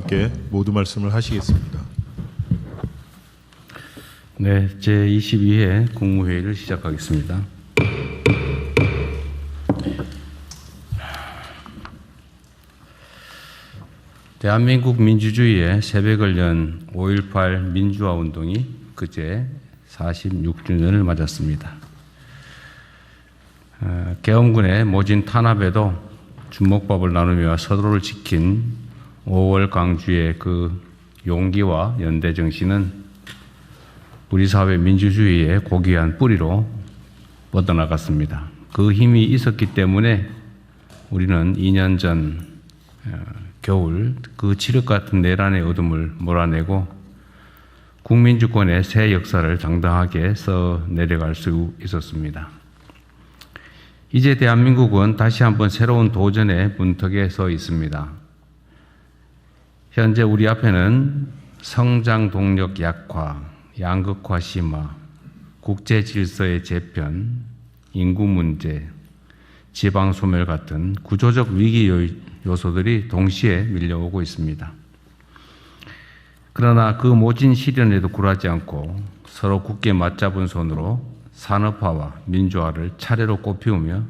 함께 모두 말씀을 하시겠습니다. 네, 제22회 국무회의를 시작하겠습니다. 대한민국 민주주의의 새벽을 연 5.18 민주화 운동이 그제 46주년을 맞았습니다. 계엄군의 모진 탄압에도 주먹밥을 나누며 서로를 지킨 5월 강주의 그 용기와 연대 정신은 우리 사회 민주주의의 고귀한 뿌리로 뻗어나갔습니다. 그 힘이 있었기 때문에 우리는 2년 전 겨울 그 칠흑 같은 내란의 어둠을 몰아내고 국민주권의 새 역사를 당당하게 써 내려갈 수 있었습니다. 이제 대한민국은 다시 한번 새로운 도전의 문턱에 서 있습니다. 현재 우리 앞에는 성장 동력 약화, 양극화 심화, 국제 질서의 재편, 인구 문제, 지방 소멸 같은 구조적 위기 요소들이 동시에 밀려오고 있습니다. 그러나 그 모진 시련에도 굴하지 않고 서로 굳게 맞잡은 손으로 산업화와 민주화를 차례로 꽃피우며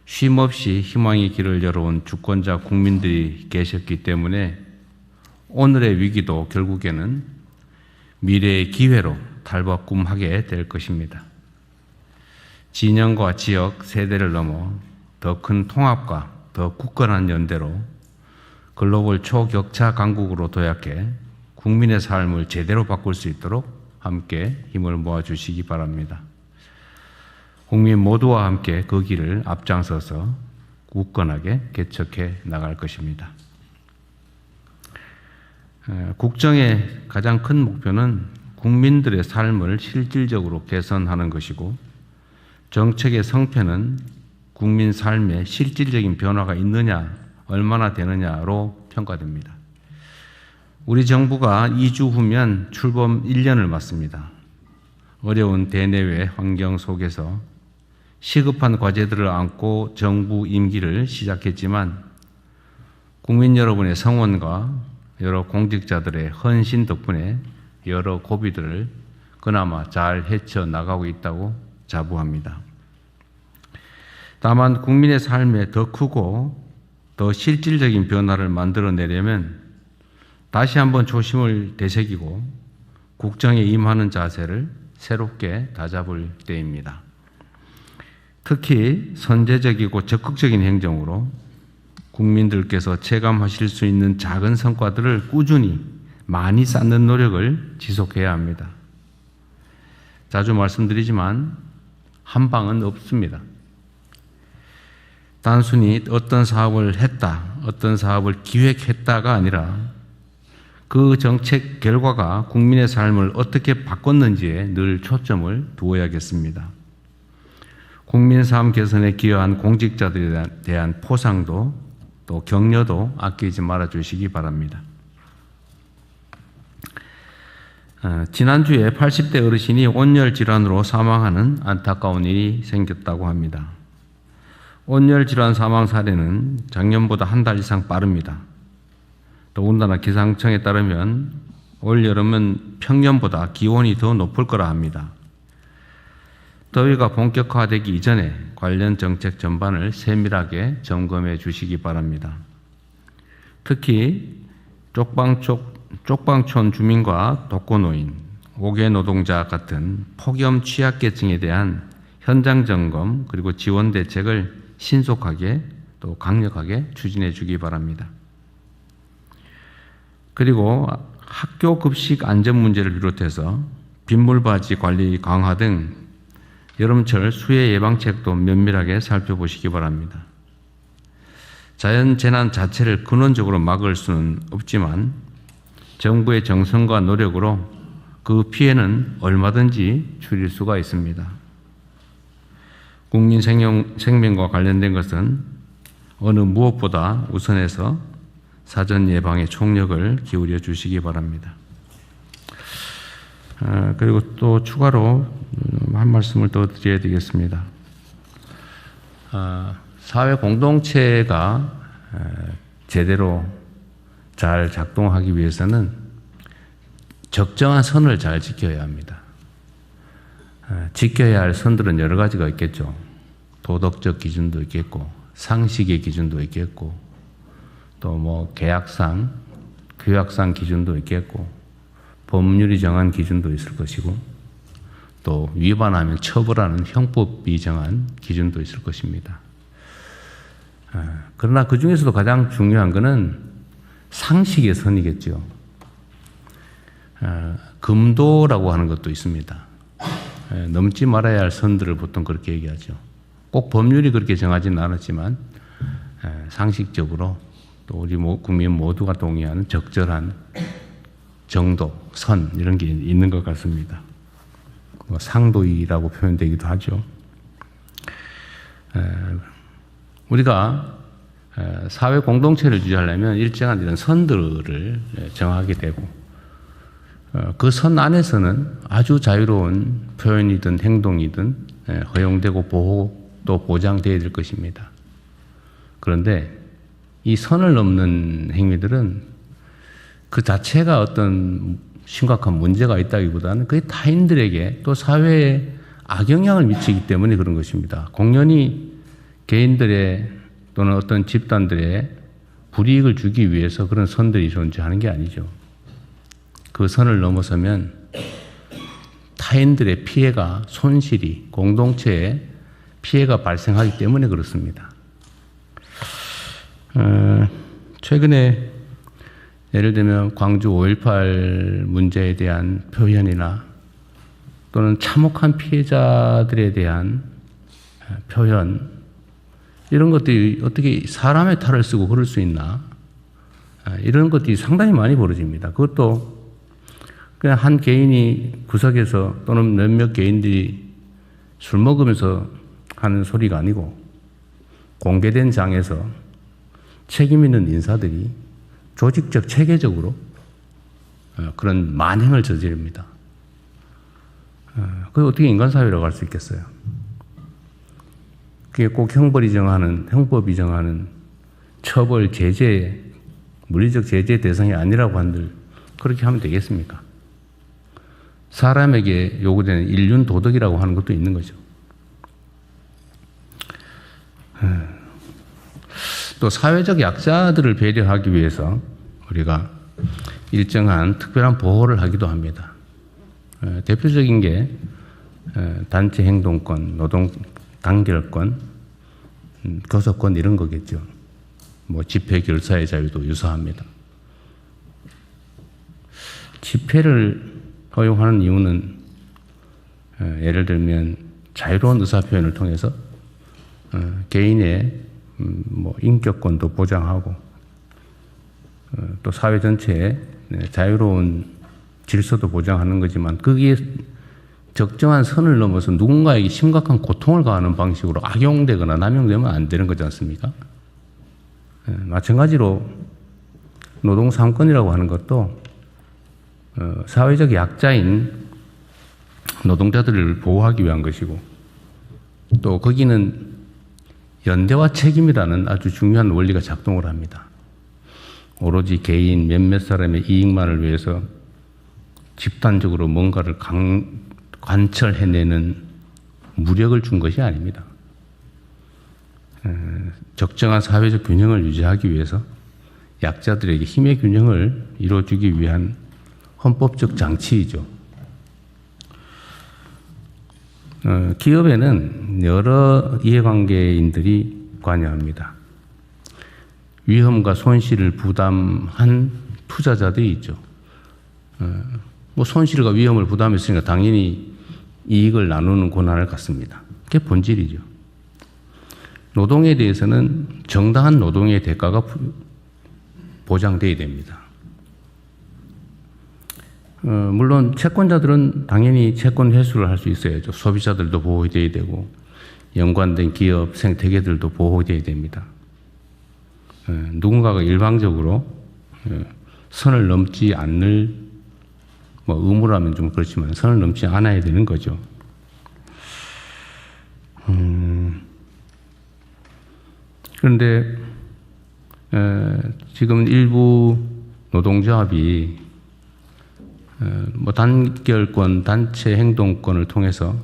쉼없이 희망의 길을 열어온 주권자 국민들이 계셨기 때문에 오늘의 위기도 결국에는 미래의 기회로 탈바꿈하게 될 것입니다. 진영과 지역, 세대를 넘어 더 큰 통합과 더 굳건한 연대로 글로벌 초격차 강국으로 도약해 국민의 삶을 제대로 바꿀 수 있도록 함께 힘을 모아주시기 바랍니다. 국민 모두와 함께 그 길을 앞장서서 굳건하게 개척해 나갈 것입니다. 국정의 가장 큰 목표는 국민들의 삶을 실질적으로 개선하는 것이고 정책의 성패는 국민 삶에 실질적인 변화가 있느냐, 얼마나 되느냐로 평가됩니다. 우리 정부가 2주 후면 출범 1년을 맞습니다. 어려운 대내외 환경 속에서 시급한 과제들을 안고 정부 임기를 시작했지만 국민 여러분의 성원과 여러 공직자들의 헌신 덕분에 여러 고비들을 그나마 잘 헤쳐나가고 있다고 자부합니다. 다만 국민의 삶에 더 크고 더 실질적인 변화를 만들어내려면 다시 한번 조심을 되새기고 국정에 임하는 자세를 새롭게 다잡을 때입니다. 특히 선제적이고 적극적인 행정으로 국민들께서 체감하실 수 있는 작은 성과들을 꾸준히 많이 쌓는 노력을 지속해야 합니다. 자주 말씀드리지만 한 방은 없습니다. 단순히 어떤 사업을 했다, 어떤 사업을 기획했다가 아니라 그 정책 결과가 국민의 삶을 어떻게 바꿨는지에 늘 초점을 두어야겠습니다. 국민 삶 개선에 기여한 공직자들에 대한 포상도 또 격려도 아끼지 말아 주시기 바랍니다. 지난주에 80대 어르신이 온열 질환으로 사망하는 안타까운 일이 생겼다고 합니다. 온열 질환 사망 사례는 작년보다 한 달 이상 빠릅니다. 더군다나 기상청에 따르면 올 여름은 평년보다 기온이 더 높을 거라 합니다. 더위가 본격화되기 이전에 관련 정책 전반을 세밀하게 점검해 주시기 바랍니다. 특히 쪽방촌 주민과 독거노인, 5개 노동자 같은 폭염 취약계층에 대한 현장 점검 그리고 지원 대책을 신속하게 또 강력하게 추진해 주기 바랍니다. 그리고 학교 급식 안전 문제를 비롯해서 빗물바지 관리 강화 등 여름철 수해 예방책도 면밀하게 살펴보시기 바랍니다. 자연재난 자체를 근원적으로 막을 수는 없지만 정부의 정성과 노력으로 그 피해는 얼마든지 줄일 수가 있습니다. 국민 생명과 관련된 것은 어느 무엇보다 우선해서 사전 예방에 총력을 기울여 주시기 바랍니다. 그리고 또 추가로 한 말씀을 더 드려야 되겠습니다. 사회 공동체가 제대로 잘 작동하기 위해서는 적정한 선을 잘 지켜야 합니다. 지켜야 할 선들은 여러 가지가 있겠죠. 도덕적 기준도 있겠고, 상식의 기준도 있겠고, 또 뭐 계약상, 규약상 기준도 있겠고, 법률이 정한 기준도 있을 것이고, 또 위반하면 처벌하는 형법이 정한 기준도 있을 것입니다. 그러나 그 중에서도 가장 중요한 것은 상식의 선이겠죠. 금도라고 하는 것도 있습니다. 넘지 말아야 할 선들을 보통 그렇게 얘기하죠. 꼭 법률이 그렇게 정하지는 않았지만 상식적으로 또 우리 국민 모두가 동의하는 적절한 정도, 선 이런 게 있는 것 같습니다. 뭐 상도이라고 표현되기도 하죠. 우리가 사회 공동체를 유지하려면 일정한 이런 선들을 정하게 되고 그 선 안에서는 아주 자유로운 표현이든 행동이든 허용되고 보호도 보장되어야 될 것입니다. 그런데 이 선을 넘는 행위들은 그 자체가 어떤 심각한 문제가 있다기보다는 그게 타인들에게 또 사회에 악영향을 미치기 때문에 그런 것입니다. 공연히 개인들의 또는 어떤 집단들의 불이익을 주기 위해서 그런 선들이 존재하는 게 아니죠. 그 선을 넘어서면 타인들의 피해가, 손실이, 공동체에 피해가 발생하기 때문에 그렇습니다. 최근에 예를 들면 광주 5.18 문제에 대한 표현이나 또는 참혹한 피해자들에 대한 표현, 이런 것들이 어떻게 사람의 탈을 쓰고 그럴 수 있나? 이런 것들이 상당히 많이 벌어집니다. 그것도 그냥 한 개인이 구석에서 또는 몇몇 개인들이 술 먹으면서 하는 소리가 아니고 공개된 장에서 책임 있는 인사들이 조직적, 체계적으로 그런 만행을 저지릅니다. 그게 어떻게 인간사회라고 할 수 있겠어요? 그게 꼭 형법이 정하는 처벌, 제재, 물리적 제재 대상이 아니라고 한들 그렇게 하면 되겠습니까? 사람에게 요구되는 인륜 도덕이라고 하는 것도 있는 거죠. 또 사회적 약자들을 배려하기 위해서 우리가 일정한 특별한 보호를 하기도 합니다. 대표적인 게 단체 행동권, 노동 단결권, 교섭권 이런 거겠죠. 뭐 집회 결사의 자유도 유사합니다. 집회를 허용하는 이유는 예를 들면 자유로운 의사표현을 통해서 개인의 뭐 인격권도 보장하고 또 사회 전체의 자유로운 질서도 보장하는 거지만 거기에 적정한 선을 넘어서 누군가에게 심각한 고통을 가하는 방식으로 악용되거나 남용되면 안 되는 거지 않습니까? 마찬가지로 노동삼권이라고 하는 것도 사회적 약자인 노동자들을 보호하기 위한 것이고 또 거기는 연대와 책임이라는 아주 중요한 원리가 작동을 합니다. 오로지 개인 몇몇 사람의 이익만을 위해서 집단적으로 뭔가를 관철해내는 무력을 준 것이 아닙니다. 적정한 사회적 균형을 유지하기 위해서 약자들에게 힘의 균형을 이루어주기 위한 헌법적 장치이죠. 기업에는 여러 이해관계인들이 관여합니다. 위험과 손실을 부담한 투자자들이 있죠. 뭐 손실과 위험을 부담했으니까 당연히 이익을 나누는 권한을 갖습니다. 그게 본질이죠. 노동에 대해서는 정당한 노동의 대가가 보장돼야 됩니다. 물론 채권자들은 당연히 채권 회수를 할 수 있어야죠. 소비자들도 보호돼야 되고 연관된 기업, 생태계들도 보호돼야 됩니다. 누군가가 일방적으로 선을 넘지 않을 뭐 의무라면 좀 그렇지만 선을 넘지 않아야 되는 거죠. 그런데 지금 일부 노동조합이 단결권, 단체 행동권을 통해서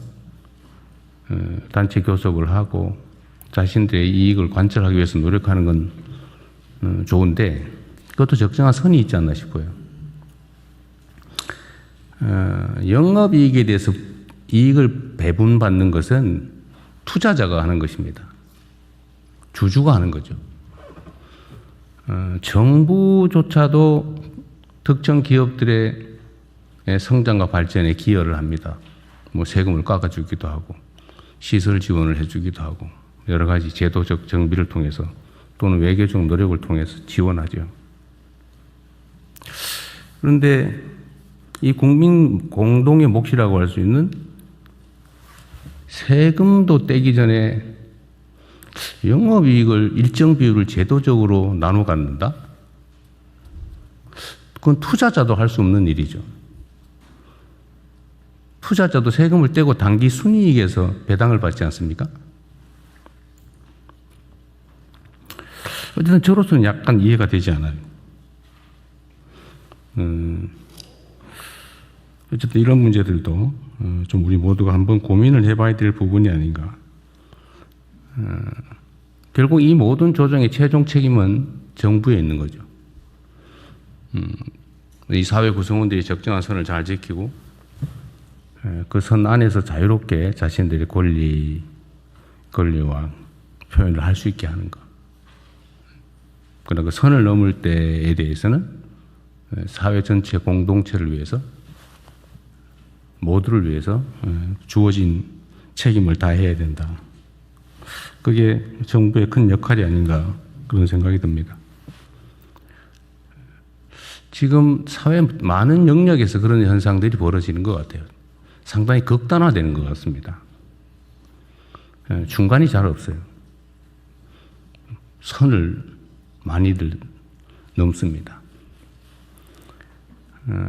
단체 교섭을 하고 자신들의 이익을 관철하기 위해서 노력하는 건 좋은데 그것도 적정한 선이 있지 않나 싶어요. 영업이익에 대해서 이익을 배분받는 것은 투자자가 하는 것입니다. 주주가 하는 거죠. 정부조차도 특정 기업들의 성장과 발전에 기여를 합니다. 세금을 깎아주기도 하고 시설 지원을 해주기도 하고 여러 가지 제도적 정비를 통해서 또는 외교적 노력을 통해서 지원하죠. 그런데 이 국민 공동의 몫이라고 할 수 있는 세금도 떼기 전에 영업이익을 일정 비율을 제도적으로 나눠 갖는다? 그건 투자자도 할 수 없는 일이죠. 투자자도 세금을 떼고 당기 순이익에서 배당을 받지 않습니까? 어쨌든 저로서는 약간 이해가 되지 않아요. 어쨌든 이런 문제들도 좀 우리 모두가 한번 고민을 해봐야 될 부분이 아닌가. 결국 이 모든 조정의 최종 책임은 정부에 있는 거죠. 이 사회 구성원들이 적정한 선을 잘 지키고 그 선 안에서 자유롭게 자신들의 권리와 표현을 할 수 있게 하는 것. 그러나 그 선을 넘을 때에 대해서는 사회 전체 공동체를 위해서 모두를 위해서 주어진 책임을 다해야 된다. 그게 정부의 큰 역할이 아닌가 그런 생각이 듭니다. 지금 사회 많은 영역에서 그런 현상들이 벌어지는 것 같아요. 상당히 극단화되는 것 같습니다. 중간이 잘 없어요. 선을 많이들 넘습니다.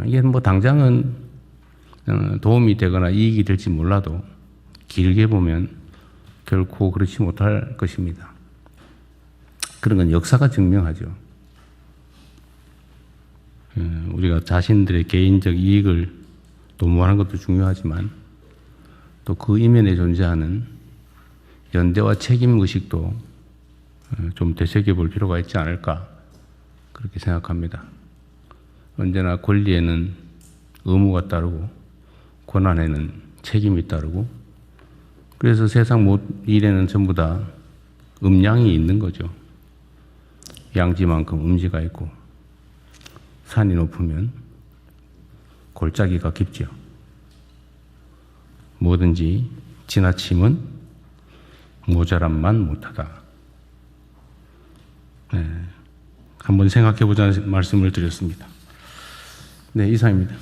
이게 당장은 도움이 되거나 이익이 될지 몰라도 길게 보면 결코 그렇지 못할 것입니다. 그런 건 역사가 증명하죠. 우리가 자신들의 개인적 이익을 도모하는 것도 중요하지만 또 그 이면에 존재하는 연대와 책임의식도 좀 되새겨볼 필요가 있지 않을까 그렇게 생각합니다. 언제나 권리에는 의무가 따르고 권한에는 책임이 따르고 그래서 세상 모든 일에는 전부 다 음양이 있는 거죠. 양지만큼 음지가 있고 산이 높으면 골짜기가 깊죠. 뭐든지 지나침은 모자람만 못하다. 한번 생각해보자는 말씀을 드렸습니다. 네, 이상입니다.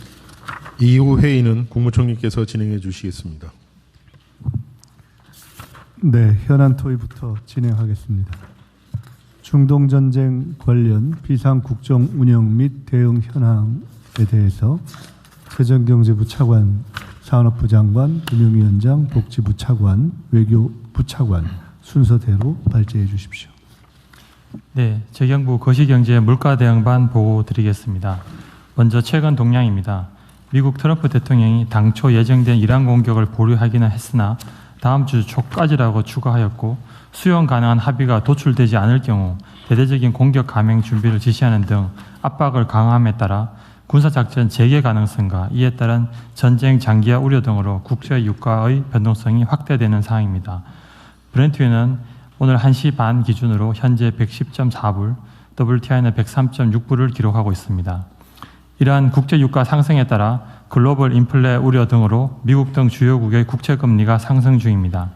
이후 회의는 국무총리께서 진행해 주시겠습니다. 네, 현안 토의부터 진행하겠습니다. 중동전쟁 관련 비상국정 운영 및 대응 현황에 대해서 재정경제부 차관, 산업부 장관, 금융위원장, 복지부 차관, 외교부 차관 순서대로 발제해 주십시오. 네, 재경부 거시경제 물가 대응반 보고 드리겠습니다. 먼저 최근 동향입니다. 미국 트럼프 대통령이 당초 예정된 이란 공격을 보류하기는 했으나 다음 주 초까지라고 추가하였고 수용 가능한 합의가 도출되지 않을 경우 대대적인 공격 감행 준비를 지시하는 등 압박을 강화함에 따라 군사작전 재개 가능성과 이에 따른 전쟁 장기화 우려 등으로 국제 유가의 변동성이 확대되는 상황입니다. 브렌트유는 오늘 1시 반 기준으로 현재 110.4불, WTI는 103.6불을 기록하고 있습니다. 이러한 국제 유가 상승에 따라 글로벌 인플레 우려 등으로 미국 등 주요국의 국채금리가 상승 중입니다.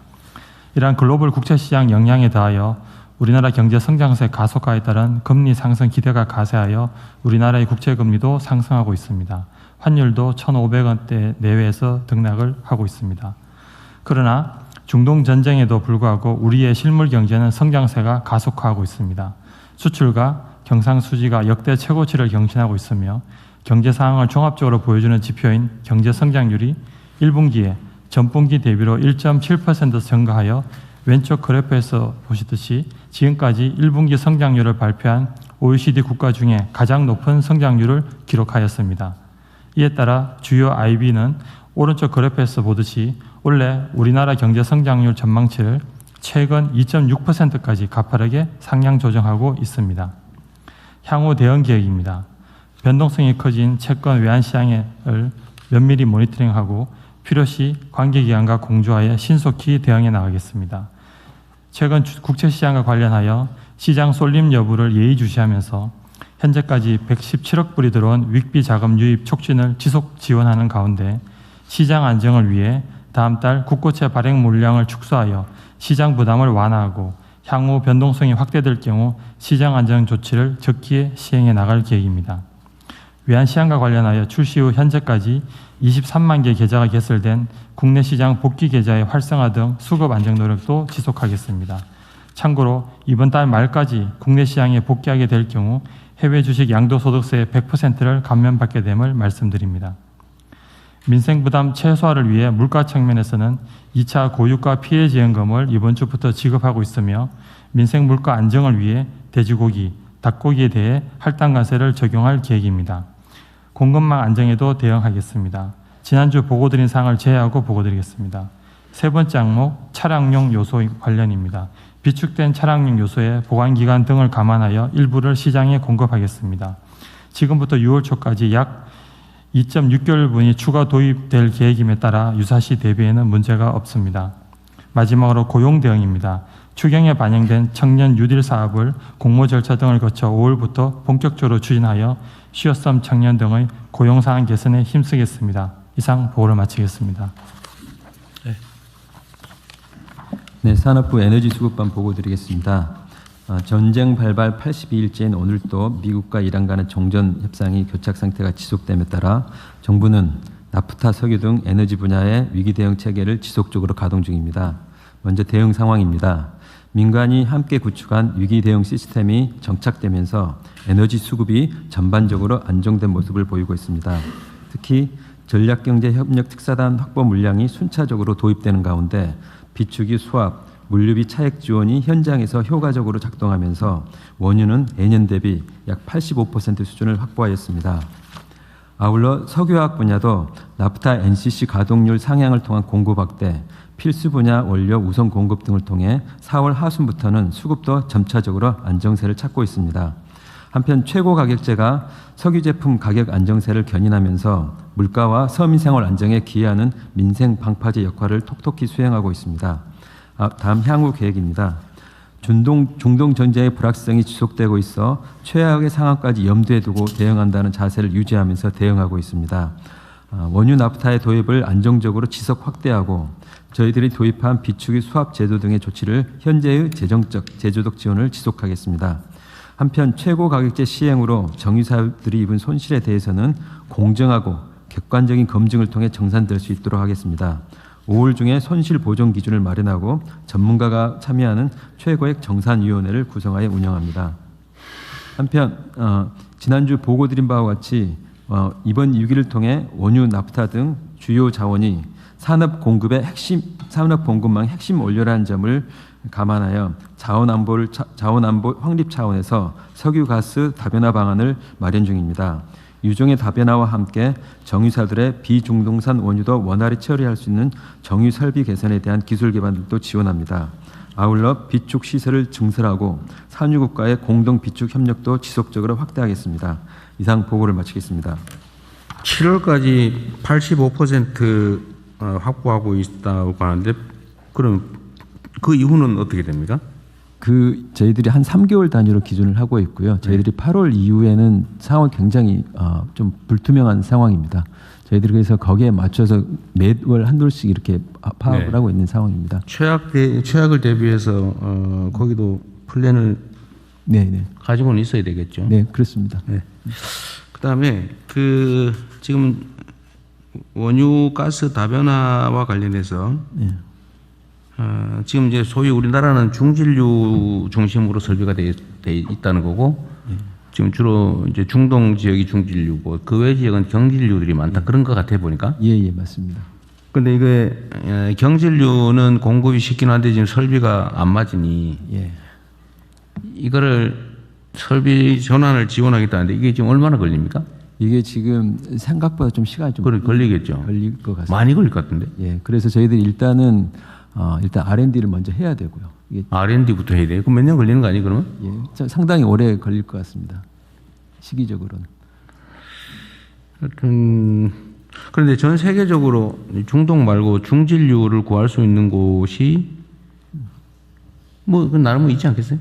이러한 글로벌 국채시장 영향에 더하여 우리나라 경제 성장세 가속화에 따른 금리 상승 기대가 가세하여 우리나라의 국채금리도 상승하고 있습니다. 환율도 1,500원대 내외에서 등락을 하고 있습니다. 그러나 중동 전쟁에도 불구하고 우리의 실물 경제는 성장세가 가속화하고 있습니다. 수출과 경상수지가 역대 최고치를 경신하고 있으며 경제 상황을 종합적으로 보여주는 지표인 경제 성장률이 1분기에 전분기 대비로 1.7% 증가하여 왼쪽 그래프에서 보시듯이 지금까지 1분기 성장률을 발표한 OECD 국가 중에 가장 높은 성장률을 기록하였습니다. 이에 따라 주요 IB는 오른쪽 그래프에서 보듯이 원래 우리나라 경제 성장률 전망치를 최근 2.6%까지 가파르게 상향 조정하고 있습니다. 향후 대응 계획입니다. 변동성이 커진 채권 외환 시장을 면밀히 모니터링하고 필요시 관계기관과 공조하여 신속히 대응해 나가겠습니다. 최근 국채시장과 관련하여 시장 쏠림 여부를 예의주시하면서 현재까지 117억 불이 들어온 윗비 자금 유입 촉진을 지속 지원하는 가운데 시장 안정을 위해 다음 달 국고채 발행 물량을 축소하여 시장 부담을 완화하고 향후 변동성이 확대될 경우 시장 안정 조치를 적기에 시행해 나갈 계획입니다. 외환시장과 관련하여 출시 후 현재까지 23만 개 계좌가 개설된 국내 시장 복귀 계좌의 활성화 등 수급 안정 노력도 지속하겠습니다. 참고로 이번 달 말까지 국내 시장에 복귀하게 될 경우 해외 주식 양도소득세 100%를 감면받게 됨을 말씀드립니다. 민생 부담 최소화를 위해 물가 측면에서는 2차 고유가 피해 지원금을 이번 주부터 지급하고 있으며 민생 물가 안정을 위해 돼지고기, 닭고기에 대해 할당관세를 적용할 계획입니다. 공급망 안정에도 대응하겠습니다. 지난주 보고드린 사항을 제외하고 보고드리겠습니다. 세 번째 항목 차량용 요소 관련입니다. 비축된 차량용 요소의 보관기간 등을 감안하여 일부를 시장에 공급하겠습니다. 지금부터 6월 초까지 약 2.6개월분이 추가 도입될 계획임에 따라 유사시 대비에는 문제가 없습니다. 마지막으로 고용 대응입니다. 추경에 반영된 청년 뉴딜 사업을 공모 절차 등을 거쳐 5월부터 본격적으로 추진하여 쉬어섬 청년 등의 고용 상황 개선에 힘쓰겠습니다. 이상 보고를 마치겠습니다. 네, 산업부 에너지 수급반 보고 드리겠습니다. 전쟁 발발 82일째인 오늘도 미국과 이란 간의 종전 협상이 교착 상태가 지속됨에 따라 정부는 나프타 석유 등 에너지 분야의 위기 대응 체계를 지속적으로 가동 중입니다. 먼저 대응 상황입니다. 민간이 함께 구축한 위기 대응 시스템이 정착되면서 에너지 수급이 전반적으로 안정된 모습을 보이고 있습니다. 특히 전략경제협력 특사단 확보 물량이 순차적으로 도입되는 가운데 비축유 수합, 물류비 차액 지원이 현장에서 효과적으로 작동하면서 원유는 예년 대비 약 85% 수준을 확보하였습니다. 아울러 석유화학 분야도 나프타 NCC 가동률 상향을 통한 공급 확대, 필수 분야 원료 우선 공급 등을 통해 4월 하순부터는 수급도 점차적으로 안정세를 찾고 있습니다. 한편 최고 가격제가 석유 제품 가격 안정세를 견인하면서 물가와 서민생활 안정에 기여하는 민생 방파제 역할을 톡톡히 수행하고 있습니다. 다음 향후 계획입니다. 중동 전쟁의 불확실성이 지속되고 있어 최악의 상황까지 염두에 두고 대응한다는 자세를 유지하면서 대응하고 있습니다. 원유 나프타의 도입을 안정적으로 지속 확대하고 저희들이 도입한 비축유 수합 제도 등의 조치를 현재의 재정적, 제조적 지원을 지속하겠습니다. 한편 최고 가격제 시행으로 정유사들이 입은 손실에 대해서는 공정하고 객관적인 검증을 통해 정산될 수 있도록 하겠습니다. 5월 중에 손실 보전 기준을 마련하고 전문가가 참여하는 최고액 정산위원회를 구성하여 운영합니다. 한편 지난주 보고드린 바와 같이 이번 6일을 통해 원유, 나프타 등 주요 자원이 산업 공급망의 핵심 원료라는 점을 감안하여 자원 안보 확립 차원에서 석유, 가스 다변화 방안을 마련 중입니다. 유종의 다변화와 함께 정유사들의 비중동산 원유도 원활히 처리할 수 있는 정유 설비 개선에 대한 기술 개발도 지원합니다. 아울러 비축 시설을 증설하고 산유국과의 공동 비축 협력도 지속적으로 확대하겠습니다. 이상 보고를 마치겠습니다. 7월까지 85% 확보하고 있다고 하는데 그럼 그 이후는 어떻게 됩니까? 저희들이 한 3개월 단위로 기준을 하고 있고요. 저희들이 8월 이후에는 상황이 굉장히 좀 불투명한 상황입니다. 저희들이 그래서 거기에 맞춰서 매월 한돌씩 이렇게 파악을 하고 있는 상황입니다. 최악을 대비해서 거기도 플랜을 가지고는 있어야 되겠죠. 네, 그렇습니다. 네. 그다음에 지금 원유 가스 다변화와 관련해서 지금 이제 소위 우리나라는 중진류 중심으로 설비가 돼 있다는 거고 지금 주로 이제 중동 지역이 중진류고 그 외 지역은 경진류들이 많다 그런 것 같아 보니까. 예, 맞습니다. 근데 이게 경진류는 공급이 쉽긴 한데 지금 설비가 안 맞으니 이거를 설비 전환을 지원하겠다는데 이게 지금 얼마나 걸립니까? 이게 지금 생각보다 좀 시간이 좀 걸리겠죠. 걸릴 것 같습니다. 많이 걸릴 것 같은데. 예, 그래서 저희들이 일단 R&D를 먼저 해야 되고요. 이게 R&D부터 해야 돼요. 그럼 몇 년 걸리는 거 아니에요, 그러면? 예, 상당히 오래 걸릴 것 같습니다. 시기적으로는. 하여튼 그런데 전 세계적으로 중동 말고 중진류를 구할 수 있는 곳이 뭐 나름 있지 않겠어요?